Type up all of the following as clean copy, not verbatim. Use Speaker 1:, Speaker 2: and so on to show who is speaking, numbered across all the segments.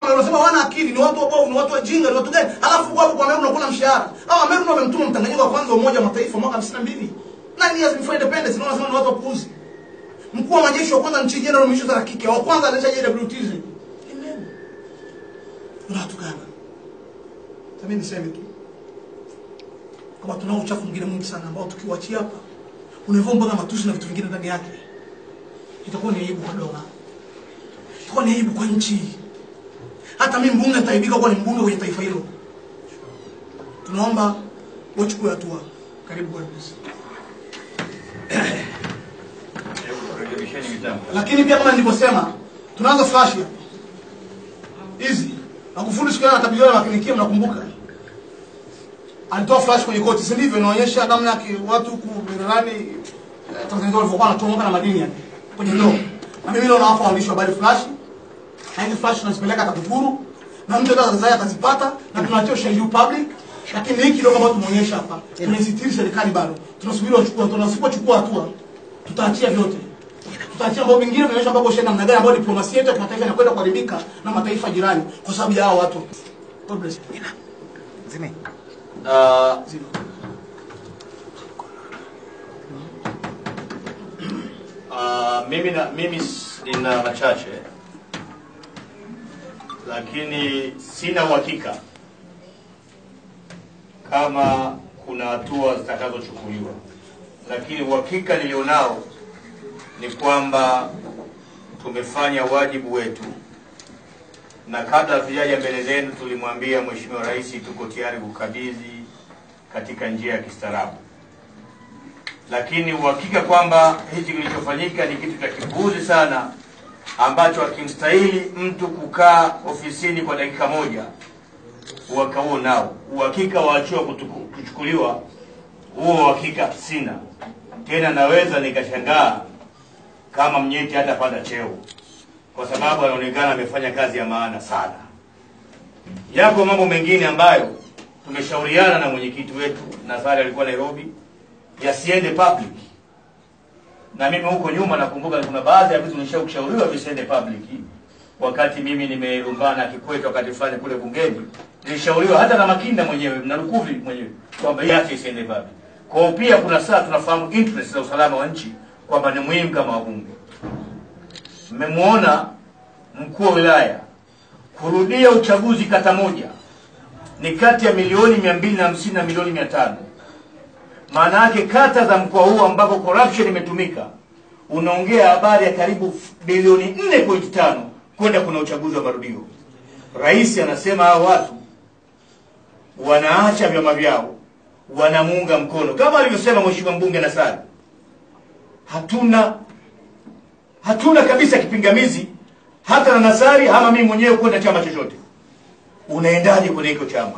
Speaker 1: Wanasema wana akili, ni watu wabovu, ni watu wajinga, ni watu gani? Alafu kwa Meru unakula mshahara. Hao Meru ndio wamemtuma Mtanganyika wa kwanza Umoja wa Mataifa mwaka 52. 9 years before independence, na wanasema ni watu wapuuzi. Mkuu wa majeshi wa kwanza nchini General Misho Sarakiki, wa kwanza anaisha JWTZ. Amen. Unatukana. Mimi niseme tu. Kama tunao uchafu mwingine mwingi sana ambao tukiuachia hapa unavomba kama matusi na vitu vingine ndani yake. Itakuwa ni aibu kwa dola. Itakuwa ni aibu kwa nchi. Hata mimi mbunge nitaibika kwa ni mbunge kwenye taifa hilo. Tunaomba wachukue hatua. Karibu kwa rais. Lakini pia kama nilivyosema, tunaanza flash hapa. Hizi Magufuli siku anatabiliana na makinikia, mnakumbuka? Alitoa flash kwenye koti, si ndivyo? Inaonyesha namna yake watu kuberani Tanzania walivyokuwa wanatomoka na madini yake kwenye ndoo. Na mimi leo nawafa waandishi wa habari flash. Na hizi flash tunazipeleka TAKUKURU na mtu atazipata na tunaachia ushahidi public. Lakini hiki ndio kama tumeonyesha hapa. Tunasitiri serikali bado. Tunasubiri wachukue hatua. Tusipochukua hatua tutaachia vyote. Tutaachia mambo mengine tunaonyesha mpaka ushaenda namna gani ambayo diplomasia yetu ya kimataifa inakwenda kuharibika na mataifa jirani kwa sababu ya hao watu. God bless you. Zime.
Speaker 2: Mimi nina machache, lakini sina uhakika kama kuna hatua zitakazochukuliwa, lakini uhakika nilionao ni kwamba tumefanya wajibu wetu, na kabla tujaja mbele zenu tulimwambia Mheshimiwa Rais tuko tayari kukabidhi katika njia ya kistaarabu. Lakini uhakika kwamba hichi kilichofanyika ni kitu cha kipuuzi sana ambacho hakimstahili mtu kukaa ofisini kwa dakika moja. Huo nao uhakika waachiwa kuchukuliwa, huo uhakika sina. Tena naweza nikashangaa kama Mnyeti hata panda cheo, kwa sababu anaonekana amefanya kazi ya maana sana. Yako mambo mengine ambayo tumeshauriana na mwenyekiti wetu Nazari, alikuwa Nairobi, yasiende public. Na mimi huko nyuma nakumbuka kuna baadhi ya vitu nilishauriwa visiende public. Wakati mimi nimelumbana Kikwete wakati fulani kule bungeni, nilishauriwa hata na Makinda mwenyewe na Lukuvi mwenyewe kwamba yake isiende public. Kwa hiyo pia kuna saa tunafahamu interest za usalama wa nchi kwamba ni muhimu kama wabunge. Mmemwona mkuu wa wilaya kurudia uchaguzi kata moja ni kati ya milioni 250 na milioni 500. Maana yake kata za mkoa huu ambako corruption imetumika, unaongea habari ya karibu bilioni 4.5 kwenda kuna uchaguzi wa marudio. Rais anasema hao watu wanaacha vyama vyao, wanamuunga mkono kama alivyosema mheshimiwa mbunge Nasari. Hatuna kabisa kipingamizi hata na Nasari ama mimi mwenyewe kwenda chama chochote. Unaendaje kwenye hicho chama?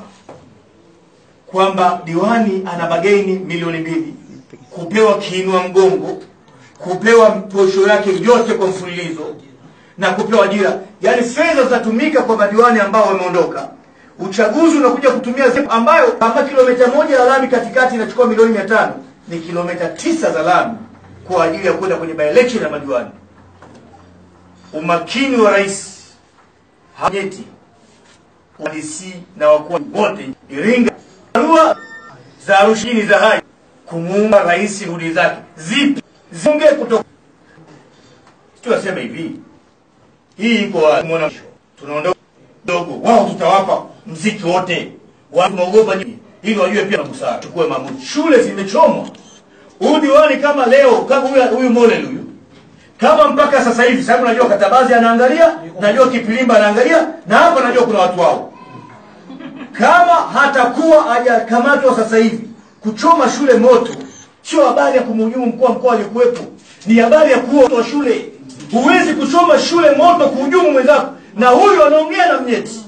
Speaker 2: Kwamba diwani ana bageni milioni 2, kupewa kiinua mgongo, kupewa posho yake yote kwa mfululizo, na kupewa ajira. Yaani fedha zitatumika kwa madiwani ambao wameondoka. Uchaguzi unakuja kutumia ambayo kama kilomita 1 ya lami katikati inachukua milioni 500, ni kilomita 9 za lami kwa ajili ya kwenda kwenye by election ya madiwani. Umakini wa rais hajeti DC na wakuu wote Iringa za rushini za hai kumuunga rais hudi zake zipi zinge kutoka. Tunasema hivi, hii iko muona tunaondoka dogo wao, tutawapa mziki wote watu maogopa nini ili wajue pia na busara. Chukue maamuzi. Shule zimechomwa. Udiwani kama leo kama huyu Molel huyu, kama mpaka sasa hivi sababu najua Katabazi anaangalia, najua Kipilimba anaangalia, na hapa najua kuna watu wao. Kama hatakuwa hajakamatwa sasa hivi kuchoma shule moto, sio habari ya kumhujumu mkuu wa mkoa aliyekuwepo, ni habari ya kuua shule. Huwezi kuchoma shule moto kuhujumu mwenzako. Na huyu anaongea na Mnyeti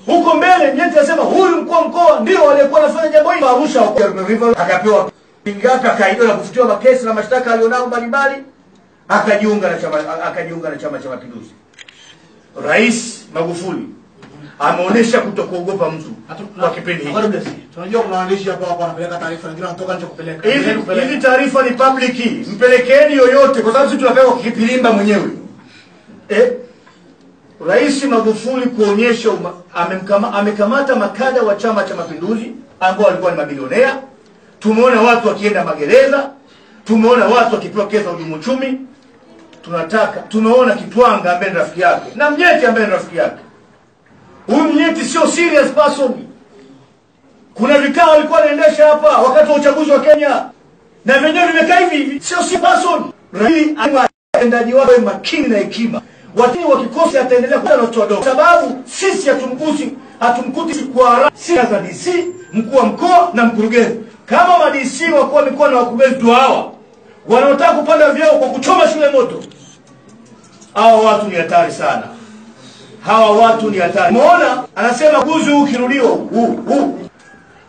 Speaker 2: huko mbele. Mnyeti anasema huyu mkuu wa mkoa ndio aliyekuwa anafanya jambo hili. Arusha akapewa pingapi, akaidwa na kufutiwa makesi na mashtaka alionao mbalimbali, akajiunga na Chama cha Mapinduzi. Rais Magufuli ameonesha kutokuogopa mtu kwa kipindi hiki.
Speaker 1: Tunajua kuna waandishi hapa wanapeleka taarifa, wengine wanatoka nje kupeleka.
Speaker 2: Hizi taarifa ni public. Mpelekeni yoyote kwa sababu sisi tunapewa Kipilimba mwenyewe.
Speaker 3: Rais Magufuli kuonyesha amekamata makada wa Chama cha Mapinduzi ambao walikuwa ni mabilionea. Tumeona watu wakienda magereza, tumeona watu wakipewa kesi za uhujumu uchumi. Tunaona Kitwanga ambaye ni rafiki yake na Mnyeti ambaye ni rafiki yake. Huyu Mnyeti sio serious person. Kuna vikao walikuwa wanaendesha hapa wakati wa uchaguzi wa Kenya na wenyewe vimekaa hivi, sio serious person. Rais atendaji wake makini na hekima. Watu wakikosi ataendelea kuwa na watu wadogo. Sababu sisi hatumkuti kwa siasa DC, mkuu wa mkoa na mkurugenzi. Kama ma-DC wakuu mikoa na wakurugenzi ndio hawa wanaotaka kupanda vyeo kwa kuchoma shule moto. Hawa watu ni hatari sana. Hawa watu ni hatari. Umeona anasema uchaguzi huu ukirudiwa,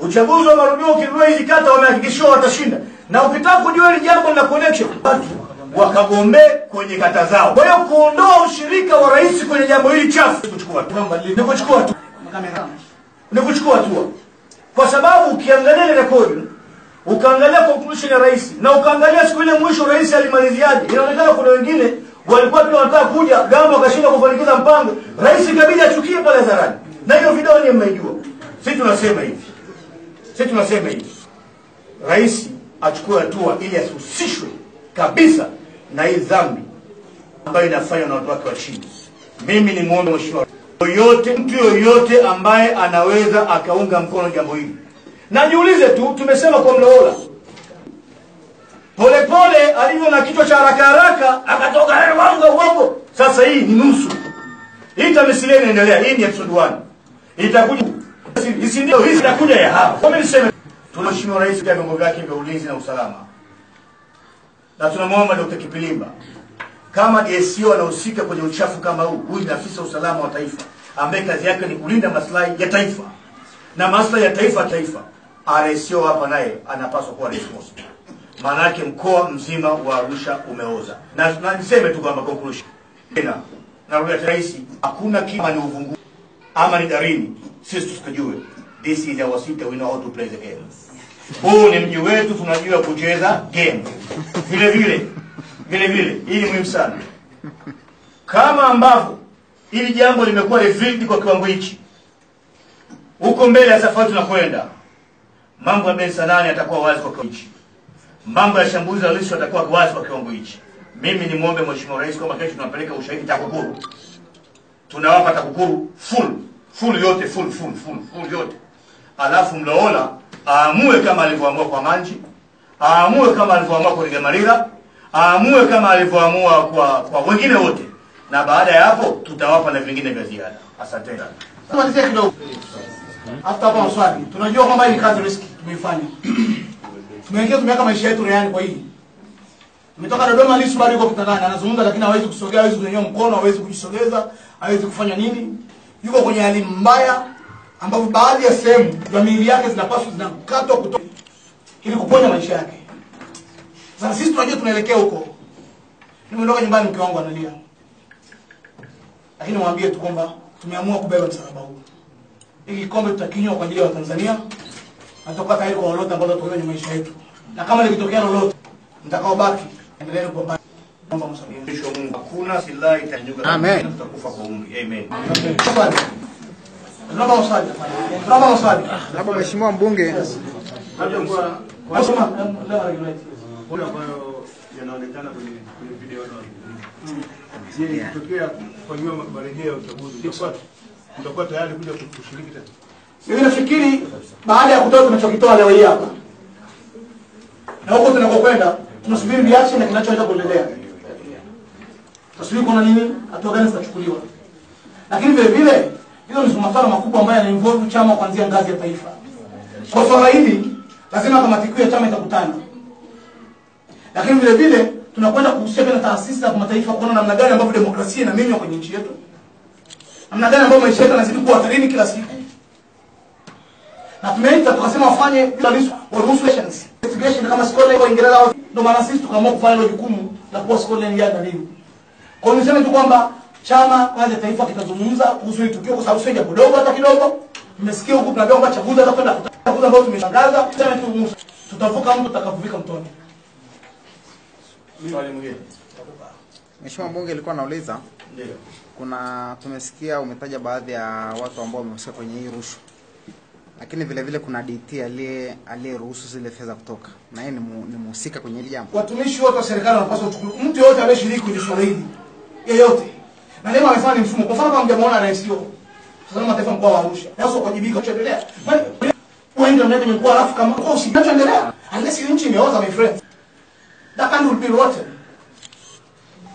Speaker 3: uchaguzi wa marudio ukirudiwa, hizi kata wamehakikishiwa watashinda. Na ukitaka kujua hili jambo na connection, watu wakagombee kwenye kata zao. Kwa hiyo kuondoa ushirika wa rais kwenye jambo hili chafu ni kuchukua tu. Kwa sababu ukiangalia ile rekodi, ukaangalia conclusion ya rais na ukaangalia siku ile mwisho rais alimaliziaje, inaonekana kuna wengine walikuwa pia wanataka kuja Gamba wakashinda kufanikiza mpango. Rais ikabidi achukie pale hadharani. Na hiyo video ni mmeijua. Sisi tunasema hivi. Rais achukue hatua ili asihusishwe kabisa na hii dhambi ambayo inafanywa na watu wake wa chini. Mimi ni muombe mheshimiwa mtu yoyote ambaye anaweza akaunga mkono jambo hili. Na jiulize tu, tumesema kwa Mlowola. Polepole alivyo na kichwa cha haraka akatoka wango. Sasa hii ni nusu. Hii tamthilia inaendelea. Hii ni episode 1. Itakuja hii itakuja ya hapa. Kama niseme tunamheshimiwa rais kwa vyombo vyake vya ulinzi na usalama. Na tunamwomba Dr. Kipilimba kama DSO anahusika kwenye uchafu kama huu, huyu ni afisa usalama wa taifa ambaye kazi yake ni kulinda maslahi ya taifa. Na maslahi ya taifa RSO hapa naye anapaswa kuwa responsible. Maana yake mkoa mzima wa Arusha umeoza. Na niseme tu kwamba conclusion. Na rais hakuna kama ni uvungu ama ni darini. Sisi tusikujue. This is our city, we know how to play the game. Huu ni mji wetu, tunajua kucheza game. Vile vile, hii ni muhimu sana. Kama ambavyo hili jambo limekuwa revealed kwa kiwango hichi, huko mbele ya safari tunakwenda, mambo ya Ben Sanani yatakuwa wazi kwa kiwango hichi. Mambo ya shambulizi la Lissu yatakuwa wazi kwa kiwango hichi. Mimi ni muombe mheshimiwa rais kwamba kesho tunapeleka ushahidi TAKUKURU. Tunawapa TAKUKURU full yote. Alafu Mlowola aamue kama alivyoamua kwa Manji, aamue kama alivyoamua kwa Rigamarira, aamue kama alivyoamua kwa wengine wote. Na baada ya hapo tutawapa na vingine vya ziada. Asante sana.
Speaker 1: Tumalizie kidogo. Hata hapa maswali. Tunajua kwamba hii kazi riski tumeifanya. Tumeweka maisha yetu rehani kwa hii. Tumetoka Dodoma, Lissu bado yuko kitandani, anazungumza lakini hawezi kusogea, hawezi kunyanyua mkono, hawezi kujisogeza, hawezi kufanya nini. Yuko kwenye hali mbaya ambapo baadhi ya sehemu za miili yake zinakatwa kutoka ili kuponya maisha yake. Sasa sisi tunajua tunaelekea huko. Nimeondoka nyumbani, mke wangu analia. Lakini mwambie tu kwamba tumeamua kubeba msalaba huu. Hiki kikombe tutakinywa kwa ajili ya Tanzania. Na tutakuwa tayari kwa lolote ambalo tutakuwa kwenye maisha yetu. Na kama likitokea lolote, mtakaobaki endelee kupambana. Naomba msamehe.
Speaker 3: Mungu. Hakuna silaha itajuka.
Speaker 1: Amen.
Speaker 3: Tutakufa kwa umri. Amen.
Speaker 1: Naomba maswali.
Speaker 4: Labda mheshimiwa mbunge.
Speaker 1: Kwa sema
Speaker 5: wale ambayo yanaonekana kwenye video na je, kutokea kwa hiyo marejeo ya uchaguzi utakuwa tayari kuja kushiriki tena?
Speaker 1: Mimi nafikiri baada ya kutoa tunachokitoa leo hii hapa, na huko tunakokwenda tunasubiri reaction na kinachoweza kuendelea. Tasubiri kuna nini, hatua gani zitachukuliwa. Lakini vile vile hizo ni masuala makubwa ambayo yana-involve chama kuanzia ngazi ya taifa. Kwa swala hili lazima kamati kuu ya chama itakutana. Lakini vile vile tunakwenda kuhusiana na taasisi za kimataifa kuona namna gani ambavyo demokrasia inaminywa kwenye nchi yetu. Namna gani ambavyo maisha yetu yanazidi kuwa hatarini kila siku. Na tumeita tukasema wafanye investigation kama Scotland kwa Uingereza, ndio maana sisi tukaamua kufanya hilo jukumu la kuwa Scotland Yard na nini. Kwa hiyo niseme tu kwamba chama kwanza taifa kitazungumza kuhusu hili tukio kwa sababu sio jambo dogo hata kidogo. Tumesikia huko tunaambia kwamba chaguzi atakwenda chaguzi ambazo tumeshangaza, tutavuka mtu tutakavuvika mtoni.
Speaker 3: Swali mwingine.
Speaker 4: Mheshimiwa Mbunge alikuwa anauliza,
Speaker 2: Ndio.
Speaker 4: tumesikia umetaja baadhi ya watu ambao wamehusika kwenye hii rushwa. Lakini vile vile kuna DT aliyeruhusu zile fedha kutoka. Na yeye ni mhusika kwenye hili jambo.
Speaker 1: Watumishi wote wa serikali wanapaswa kuchukuliwa. Mtu yote anayeshiriki kwenye swala hili, yeyote. Na leo amefanya ni mfumo. Kwa mfano kama mjamuona rais hiyo. Sasa mataifa mkoa wa Arusha. Sasa kuwajibika kuendelea. Wewe ndio kwenye mkoa alafu kama kwa usinachoendelea. Unless hiyo nchi imeoza my friend. That can be rotten.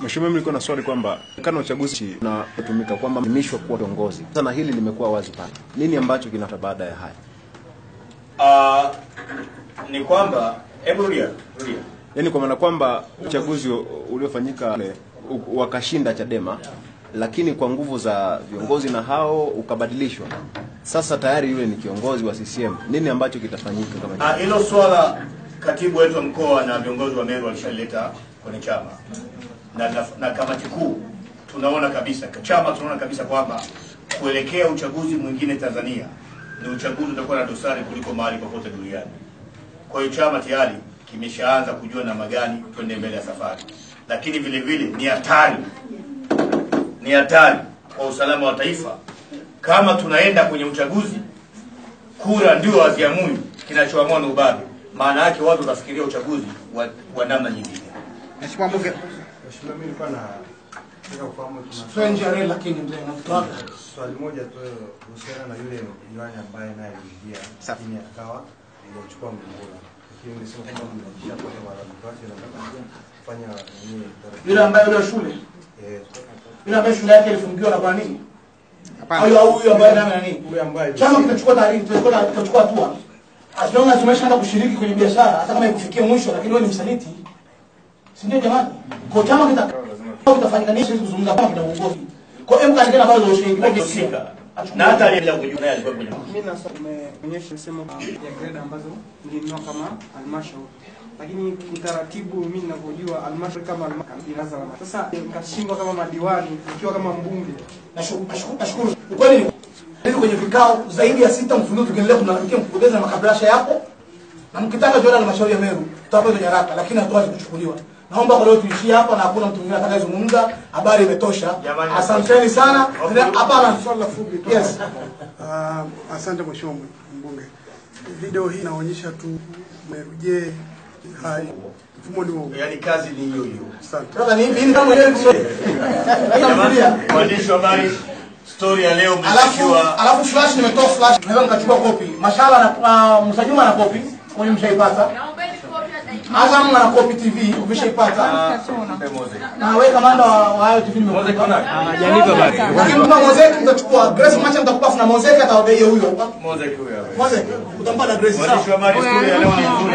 Speaker 6: Mheshimiwa, nilikuwa na swali kwamba kana uchaguzi na kutumika kwamba mimishwa kuwa kiongozi. Sana hili limekuwa wazi pale. Nini ambacho kinata baada ya haya?
Speaker 2: Ni kwamba rudia.
Speaker 6: Yaani kwa maana kwamba uchaguzi uliofanyika wakashinda Chadema, lakini kwa nguvu za viongozi na hao ukabadilishwa. Sasa tayari yule ni kiongozi wa CCM. Nini ambacho kitafanyika kama
Speaker 2: hilo swala katibu wetu wa mkoa na viongozi wa Meru walishaleta kwenye chama. Na kamati kuu tunaona kabisa kwamba kuelekea uchaguzi mwingine Tanzania ni uchaguzi utakuwa na dosari kuliko mahali popote duniani. Kwa hiyo chama tayari kimeshaanza kujua namna gani twende mbele ya safari. Lakini vile vile ni hatari kwa usalama wa taifa kama tunaenda kwenye uchaguzi kura ndio waziamui, kinachoamua ni ubabe. Maana yake watu watafikiria uchaguzi wa namna nyingine.
Speaker 4: Mheshimiwa Mbunge,
Speaker 5: Mheshimiwa, mimi nilikuwa nataka kufahamu
Speaker 1: Strange lakini mzee mtoka.
Speaker 5: Swali moja tu kuhusiana na yule diwani ambaye naye aliingia lakini akawa alichukua mgogoro. Lakini nimesema kwamba mnajisha kwa malalamiko yake na kufanya nini?
Speaker 1: Yule ambaye yule shule. Yule ambaye shule yake ilifungiwa na kwa nini? Hapana. Huyo ambaye nani? Huyo ambaye. Chama kitachukua taarifa, tutachukua hatua. As long as tumeshaanza kushiriki kwenye biashara, hata kama ikufikie mwisho lakini wewe ni msaliti. Si ndio jamani? Kwa chama kitafanyika nini sisi kuzungumza kama kina uongozi. Kwa hiyo mkaendelea na bado ushiriki.
Speaker 2: Na hata aliyekuja kujua naye alikuwa kwenye.
Speaker 7: Mimi na umeonyesha sema ya grade ambazo nilinunua kama halmashauri. Lakini utaratibu mimi ninavyojua halmashauri kama inaanza na. Sasa nikashindwa kama madiwani nikiwa kama mbunge.
Speaker 1: Nashukuru. Ukweli ni kwenye vikao zaidi ya 6 mfululizo tukiendelea kumlalamikia mpoteza makabrasha yapo. Na mkitaka jona halmashauri ya Meru tutapata hizo nyaraka lakini hatuwezi kuchukuliwa. Naomba kwa leo tuishie hapa na hakuna mtu mwingine atakayezungumza. Habari imetosha. Asanteni sana. Hapana swali la fupi tu. Yes.
Speaker 8: Asante Mheshimiwa Mbunge. Video hii inaonyesha tu Meru hai mfumo ni
Speaker 2: yaani kazi ni hiyo hiyo.
Speaker 8: Asante.
Speaker 1: Sasa ni hivi kama yeye
Speaker 2: mwandishi wa habari story ya leo mmefikiwa.
Speaker 1: Alafu flash nimetoa flash. Naweza nikachukua copy. Mashala na Msajuma na copy. Kwa mshaipata. Azam na Copy TV umeshaipata. Na wewe kamanda wa hayo TV nimekupa.
Speaker 2: Janipa baki.
Speaker 1: Ukimpa Mozeki utachukua. Grace Macha nitakupa na Mozeki atawabeia huyo.
Speaker 2: Mozeki huyo.
Speaker 1: Mozeki utampa na Grace.
Speaker 2: Mwandishi wa habari story ya leo ni nzuri.